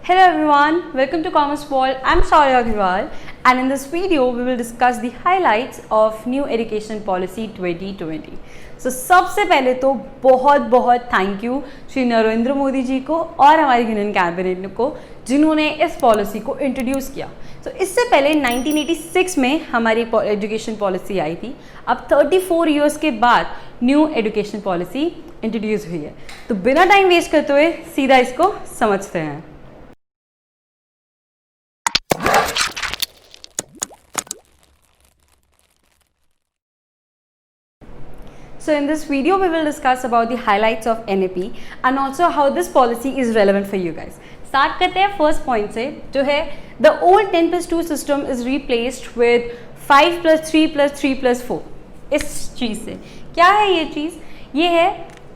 Hello everyone, welcome to Commerce World. I'm Shaurya Agrawal and in this video we will discuss the highlights of New Education Policy 2020. So सबसे पहले तो बहुत thank you Shri Narendra Modi ji को और हमारी union cabinet को जिन्होंने इस पॉलिसी को इंट्रोड्यूस किया। तो इससे पहले 1986 में हमारी एजुकेशन पॉलिसी आई थी। अब 34 इयर्स के बाद न्यू एजुकेशन पॉलिसी इंट्रोड्यूस हुई है। तो बिना टाइम वेस्ट करते हुए सीधा इसको समझते हैं। So in this video we will discuss about the highlights of NEP and also how this policy is relevant for you guys. Start करते हैं फर्स्ट पॉइंट से, जो है the old 10+2 system is replaced with 5+3+3+4। इस चीज़ से क्या है ये चीज़? ये है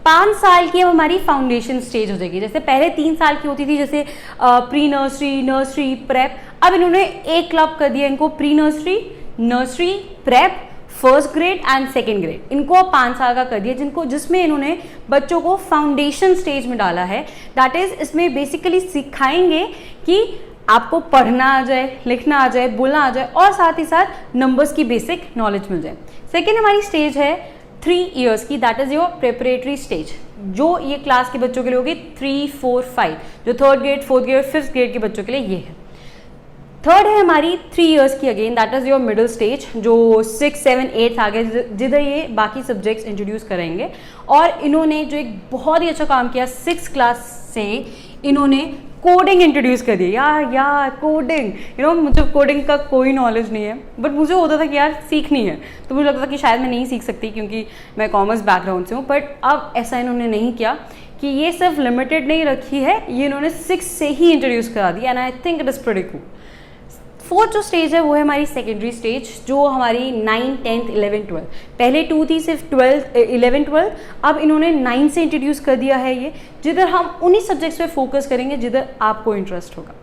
5 साल की अब हमारी फाउंडेशन स्टेज हो जाएगी। जैसे पहले 3 साल की होती थी, जैसे प्री नर्सरी, नर्सरी, प्रेप। अब इन्होंने एक क्लब कर दिया इनको, pre nursery, nursery, prep, first grade and second grade. इनको 5 साल का कर दिया, जिसमें इन्होंने बच्चों को फाउंडेशन स्टेज में डाला है। दैट इज इसमें बेसिकली सिखाएंगे कि आपको पढ़ना आ जाए, लिखना आ जाए, बोलना आ जाए और साथ ही साथ नंबर्स की बेसिक नॉलेज मिल जाए। सेकेंड हमारी स्टेज है 3 इयर्स की, that is your preparatory stage, जो ये क्लास के बच्चों के लिए होगी 3, 4, 5, जो 3rd grade, 4th grade, 5th grade के बच्चों के लिए ये है। थर्ड है हमारी 3 इयर्स की, again that is your middle stage, जो 6, 7, 8 आ गए, जिधर ये बाकी सब्जेक्ट्स इंट्रोड्यूस करेंगे। और इन्होंने जो एक बहुत ही अच्छा काम किया, 6th क्लास से इन्होंने कोडिंग इंट्रोड्यूस कर दिया। यार कोडिंग, मुझे कोडिंग का कोई नॉलेज नहीं है, बट मुझे होता था कि यार सीखनी है, तो मुझे लगता था कि शायद मैं नहीं सीख सकती क्योंकि मैं कॉमर्स बैकग्राउंड से हूँ। बट अब ऐसा इन्होंने नहीं किया कि ये सिर्फ लिमिटेड नहीं रखी है, ये इन्होंने 6 से ही इंट्रोड्यूस करा दिया and I think it is pretty cool. Fourth जो स्टेज है वो है हमारी सेकेंडरी स्टेज, जो हमारी 9, 10, 11, 12, पहले 2 थी सिर्फ 12, 11, 12, अब इन्होंने 9 से इंट्रोड्यूस कर दिया है ये, जिधर हम उन्हीं सब्जेक्ट्स पे फोकस करेंगे जिधर आपको इंटरेस्ट होगा।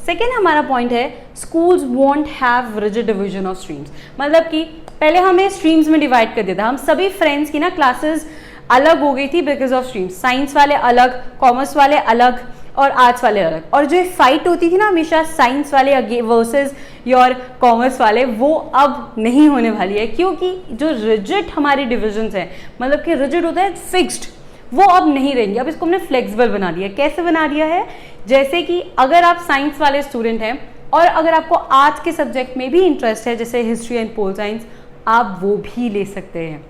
सेकेंड हमारा पॉइंट है schools want have rigid division of streams, मतलब कि पहले हमें स्ट्रीम्स में डिवाइड कर दिया था। हम सभी फ्रेंड्स की ना क्लासेस अलग हो गई थी बिकॉज ऑफ स्ट्रीम्स, साइंस वाले अलग, कॉमर्स वाले अलग और आर्ट्स वाले अलग। और जो फाइट होती थी ना हमेशा साइंस वाले वर्सेस योर कॉमर्स वाले, वो अब नहीं होने वाली है, क्योंकि जो रिजिड हमारी डिविजन्स हैं, मतलब कि रिजिड होता है फिक्स्ड, वो अब नहीं रहेंगे। अब इसको हमने फ्लेक्सिबल बना दिया। कैसे बना दिया है? जैसे कि अगर आप साइंस वाले स्टूडेंट हैं और अगर आपको आर्ट्स के सब्जेक्ट में भी इंटरेस्ट है, जैसे हिस्ट्री एंड पोल साइंस, आप वो भी ले सकते हैं।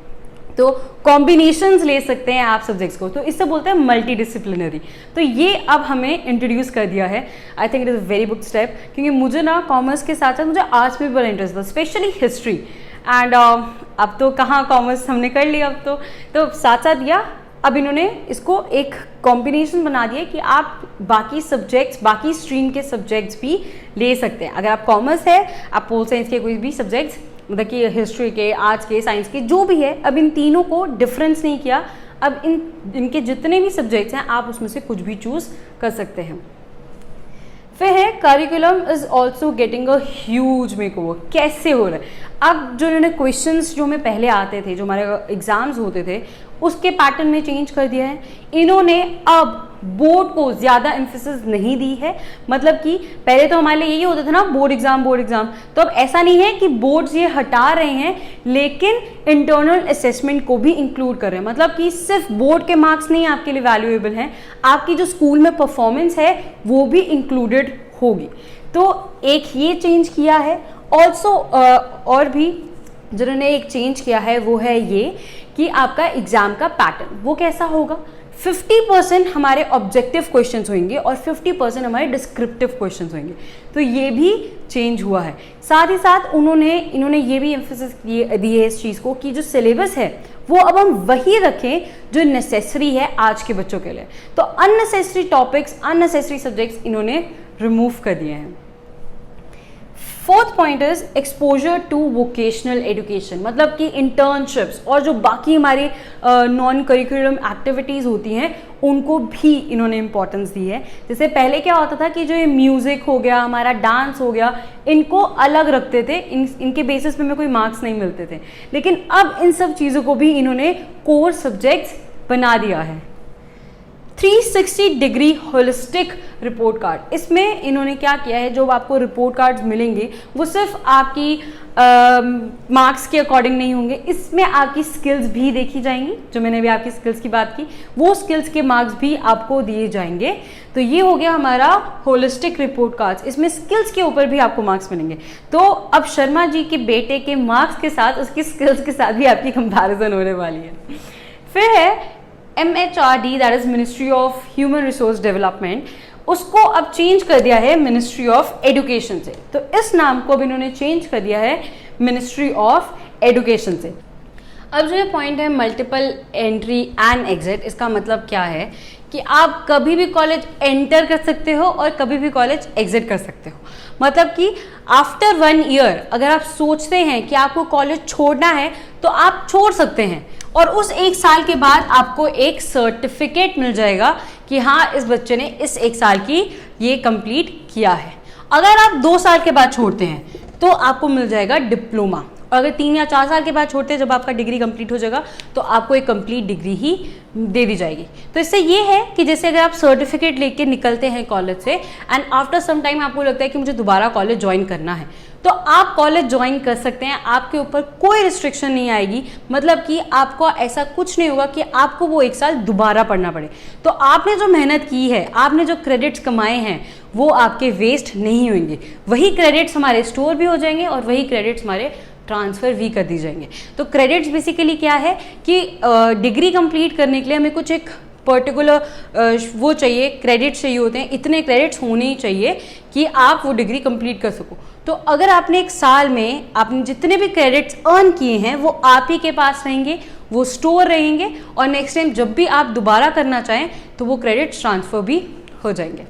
तो कॉम्बिनेशंस ले सकते हैं आप सब्जेक्ट्स को, तो इससे बोलते हैं मल्टी डिसिप्लिनरी। तो ये अब हमें इंट्रोड्यूस कर दिया है। I think it is a very good step, क्योंकि मुझे ना कॉमर्स के साथ साथ मुझे आर्ट्स में भी बड़ा इंटरेस्ट था, स्पेशली हिस्ट्री। एंड अब तो कहाँ कॉमर्स हमने कर लिया, अब तो साथ साथ दिया। अब इन्होंने इसको एक कॉम्बिनेशन बना दिया कि आप बाकी सब्जेक्ट्स, बाकी स्ट्रीम के सब्जेक्ट्स भी ले सकते हैं। अगर आप कॉमर्स है, आप पोल साइंस के कोई भी सब्जेक्ट्स, मतलब कि हिस्ट्री के, आर्ट्स के, साइंस के, जो भी है, अब इन तीनों को डिफरेंस नहीं किया। अब इनके जितने भी सब्जेक्ट्स हैं आप उसमें से कुछ भी चूज कर सकते हैं। फिर है curriculum is also getting a huge makeover. कैसे हो रहा है? अब जो इन्होंने क्वेश्चंस जो हमें पहले आते थे, जो हमारे एग्जाम्स होते थे, उसके पैटर्न में चेंज कर दिया है इन्होंने। अब बोर्ड को ज़्यादा एम्फेसिस नहीं दी है, मतलब कि पहले तो हमारे लिए यही होता था ना, बोर्ड एग्जाम, बोर्ड एग्जाम। तो अब ऐसा नहीं है कि बोर्ड्स ये हटा रहे हैं, लेकिन इंटरनल असेसमेंट को भी इंक्लूड कर रहे हैं। मतलब कि सिर्फ बोर्ड के मार्क्स नहीं आपके लिए वैल्यूएबल हैं, आपकी जो स्कूल में परफॉर्मेंस है वो भी इंक्लूडेड होगी। तो एक ये चेंज किया है। ऑल्सो और भी जिन्होंने एक चेंज किया है वो है ये कि आपका एग्जाम का पैटर्न वो कैसा होगा। 50% हमारे ऑब्जेक्टिव क्वेश्चंस होंगे और 50% हमारे डिस्क्रिप्टिव क्वेश्चंस होंगे। तो ये भी चेंज हुआ है। साथ ही साथ इन्होंने ये भी एम्फेसिस दी है इस चीज़ को कि जो सिलेबस है वो अब हम वही रखें जो नेसेसरी है आज के बच्चों के लिए। तो अननेसेसरी टॉपिक्स, अननेसेसरी सब्जेक्ट्स इन्होंने रिमूव कर दिए हैं। Fourth point is exposure to vocational education, मतलब कि इंटर्नशिप्स और जो बाकी हमारी नॉन करिकुलम एक्टिविटीज़ होती हैं उनको भी इन्होंने इंपॉर्टेंस दी है। जैसे पहले क्या होता था कि जो ये म्यूज़िक हो गया, हमारा डांस हो गया, इनको अलग रखते थे, इनके बेसिस पे हमें कोई मार्क्स नहीं मिलते थे, लेकिन अब इन सब चीज़ों को भी इन्होंने कोर सब्जेक्ट्स बना दिया है। 360 डिग्री होलिस्टिक रिपोर्ट कार्ड। इसमें इन्होंने क्या किया है, जो आपको रिपोर्ट कार्ड्स मिलेंगे वो सिर्फ आपकी मार्क्स के अकॉर्डिंग नहीं होंगे, इसमें आपकी स्किल्स भी देखी जाएंगी। जो मैंने अभी आपकी स्किल्स की बात की, वो स्किल्स के मार्क्स भी आपको दिए जाएंगे। तो ये हो गया हमारा होलिस्टिक रिपोर्ट कार्ड्स, इसमें स्किल्स के ऊपर भी आपको मार्क्स मिलेंगे। तो अब शर्मा जी के बेटे के मार्क्स के साथ उसकी स्किल्स के साथ भी आपकी कंपैरिजन होने वाली है। फिर है MHRD, that is ministry of human resource development, उसको अब चेंज कर दिया है मिनिस्ट्री ऑफ एजुकेशन से। तो इस नाम को अब इन्होंने चेंज कर दिया है मिनिस्ट्री ऑफ एजुकेशन से। अब जो ये पॉइंट है मल्टीपल एंट्री एंड एग्जिट, इसका मतलब क्या है कि आप कभी भी कॉलेज एंटर कर सकते हो और कभी भी कॉलेज एग्जिट कर सकते हो। मतलब कि आफ्टर 1 ईयर अगर आप सोचते हैं कि आपको कॉलेज छोड़ना है तो आप छोड़ सकते हैं, और उस 1 साल के बाद आपको एक सर्टिफिकेट मिल जाएगा कि हाँ इस बच्चे ने इस 1 साल की ये कंप्लीट किया है। अगर आप 2 साल के बाद छोड़ते हैं तो आपको मिल जाएगा डिप्लोमा, और अगर 3 या 4 साल के बाद छोड़ते हैं, जब आपका डिग्री कंप्लीट हो जाएगा, तो आपको एक कंप्लीट डिग्री ही दे दी जाएगी। तो इससे ये है कि जैसे अगर आप सर्टिफिकेट लेके निकलते हैं कॉलेज से एंड आफ्टर सम टाइम आपको लगता है कि मुझे दोबारा कॉलेज ज्वाइन करना है, तो आप कॉलेज ज्वाइन कर सकते हैं, आपके ऊपर कोई रिस्ट्रिक्शन नहीं आएगी। मतलब कि आपको ऐसा कुछ नहीं होगा कि आपको वो 1 साल दोबारा पढ़ना पड़े। तो आपने जो मेहनत की है, आपने जो क्रेडिट्स कमाए हैं, वो आपके वेस्ट नहीं होंगे। वही क्रेडिट्स हमारे स्टोर भी हो जाएंगे और वही क्रेडिट्स हमारे ट्रांसफ़र भी कर दी जाएंगे। तो क्रेडिट्स बेसिकली क्या है कि डिग्री कंप्लीट करने के लिए हमें कुछ एक पर्टिकुलर वो चाहिए, क्रेडिट्स चाहिए होते हैं, इतने क्रेडिट्स होने ही चाहिए कि आप वो डिग्री कंप्लीट कर सको। तो अगर आपने 1 साल में आपने जितने भी क्रेडिट्स अर्न किए हैं वो आप ही के पास रहेंगे, वो स्टोर रहेंगे, और नेक्स्ट टाइम जब भी आप दोबारा करना चाहें तो वो क्रेडिट्स ट्रांसफ़र भी हो जाएंगे।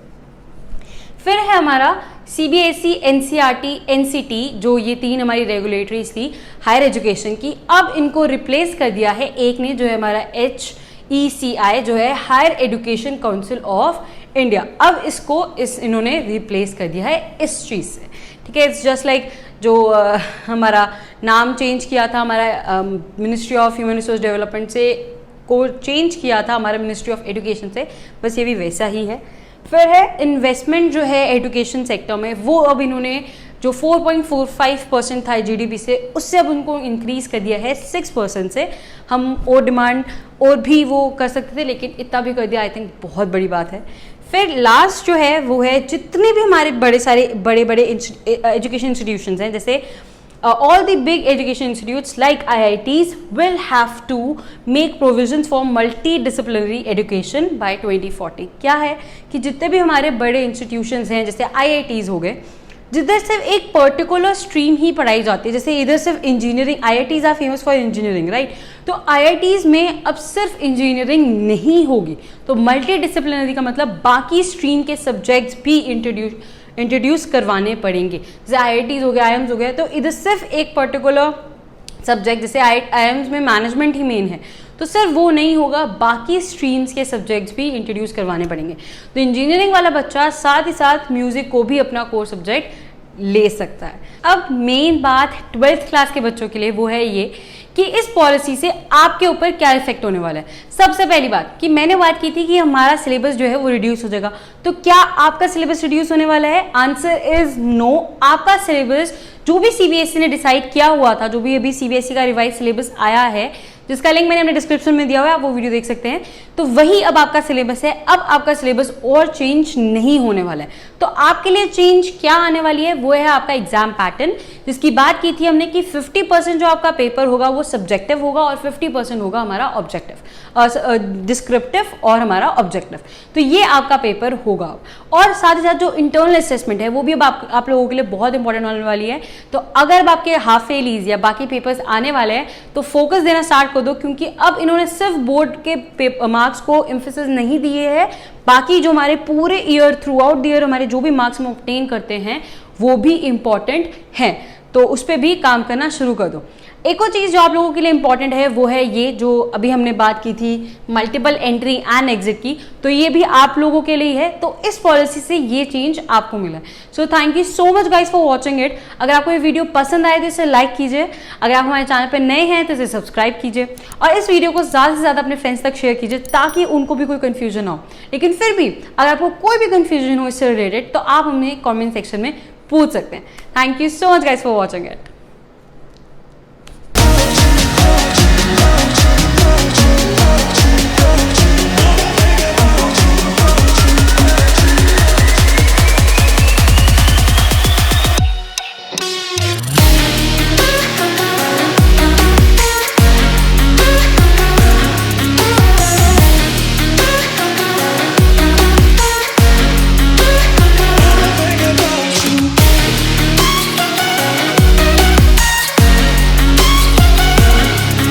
फिर है हमारा CBSE, NCERT, NCT, जो ये 3 हमारी रेगुलेटरीज थी हायर एजुकेशन की, अब इनको रिप्लेस कर दिया है एक ने, जो है हमारा HECI, जो है higher education council of India. अब इसको इन्होंने रिप्लेस कर दिया है इस चीज़ से। ठीक है, इट्स जस्ट लाइक जो हमारा नाम चेंज किया था हमारा ministry of human resource development से को चेंज किया था हमारा मिनिस्ट्री ऑफ एजुकेशन से, बस ये भी वैसा ही है। फिर है इन्वेस्टमेंट जो है एजुकेशन सेक्टर में, वो अब इन्होंने जो 4.45% था GDP से, उससे अब उनको इंक्रीज कर दिया है 6% से। हम और डिमांड और भी वो कर सकते थे, लेकिन इतना भी कर दिया, आई थिंक बहुत बड़ी बात है। फिर लास्ट जो है वो है जितने भी हमारे बड़े बड़े एजुकेशन इंस्टीट्यूशंस हैं, जैसे all the big education institutes like IITs will have to make provisions for multidisciplinary education by 2040। क्या है कि जितने भी हमारे बड़े इंस्टीट्यूशंस हैं, जैसे IITs हो गए, जिधर सिर्फ एक पर्टिकुलर स्ट्रीम ही पढ़ाई जाती है, जैसे इधर सिर्फ engineering, IITs are famous for engineering, right. तो IITs में अब सिर्फ इंजीनियरिंग नहीं होगी, तो मल्टी डिसिप्लिनरी का मतलब बाकी स्ट्रीम के सब्जेक्ट्स भी इंट्रोड्यूस करवाने पड़ेंगे। जैसे IITs हो गया, IIMs हो गया, तो इधर सिर्फ एक पर्टिकुलर सब्जेक्ट, जैसे IIMs में मैनेजमेंट ही मेन है, तो सिर्फ वो नहीं होगा, बाकी स्ट्रीम्स के सब्जेक्ट्स भी इंट्रोड्यूस करवाने पड़ेंगे। तो इंजीनियरिंग वाला बच्चा साथ ही साथ म्यूजिक को भी अपना कोर सब्जेक्ट ले सकता है। अब मेन बात 12th क्लास के बच्चों के लिए वो है ये कि इस पॉलिसी से आपके ऊपर क्या इफेक्ट होने वाला है। सबसे पहली बात कि मैंने बात की थी कि हमारा सिलेबस जो है वो रिड्यूस हो जाएगा, तो क्या आपका सिलेबस रिड्यूस होने वाला है? Answer is no. आपका सिलेबस जो भी CBSE ने डिसाइड किया हुआ था, जो भी अभी CBSE का रिवाइज सिलेबस आया है, जिसका लिंक मैंने अपने डिस्क्रिप्शन में दिया हुआ है, आप वो वीडियो देख सकते हैं, तो वही अब आपका सिलेबस है। अब आपका सिलेबस और चेंज नहीं होने वाला है। तो आपके लिए चेंज क्या आने वाली है, वो है आपका एग्जाम पैटर्न, जिसकी बात की थी हमने कि 50% जो आपका पेपर होगा वो सब्जेक्टिव होगा और 50% होगा हमारा ऑब्जेक्टिव, डिस्क्रिप्टिव और हमारा ऑब्जेक्टिव। तो ये आपका पेपर होगा। और साथ ही साथ जो इंटरनल असेसमेंट है वो भी अब आप लोगों के लिए बहुत इंपॉर्टेंट होने वाली है। तो अगर अब आपके हाफ फेलीज या बाकी पेपर्स आने वाले हैं तो फोकस देना स्टार्ट कर दो, क्योंकि अब इन्होंने सिर्फ बोर्ड के मार्क्स को एम्फेसिस नहीं दिए है, बाकी जो हमारे पूरे year through out the year हमारे जो भी मार्क्स हम ऑब्टेन करते हैं वो भी इंपॉर्टेंट हैं, तो उस पर भी काम करना शुरू कर दो। एक और चीज़ जो आप लोगों के लिए इंपॉर्टेंट है वो है ये जो अभी हमने बात की थी मल्टीपल एंट्री एंड एग्जिट की, तो ये भी आप लोगों के लिए है। तो इस पॉलिसी से ये चेंज आपको मिला। So thank you so much guys for watching it. अगर आपको ये वीडियो पसंद आए तो इसे लाइक कीजिए, अगर आप हमारे चैनल पर नए हैं तो इसे सब्सक्राइब कीजिए और इस वीडियो को ज़्यादा से ज़्यादा अपने फ्रेंड्स तक शेयर कीजिए ताकि उनको भी कोई कन्फ्यूजन हो। लेकिन फिर भी अगर आपको कोई भी कन्फ्यूजन हो इससे रिलेटेड तो आप हमें कॉमेंट सेक्शन में पूछ सकते हैं। Thank you so much guys for watching it.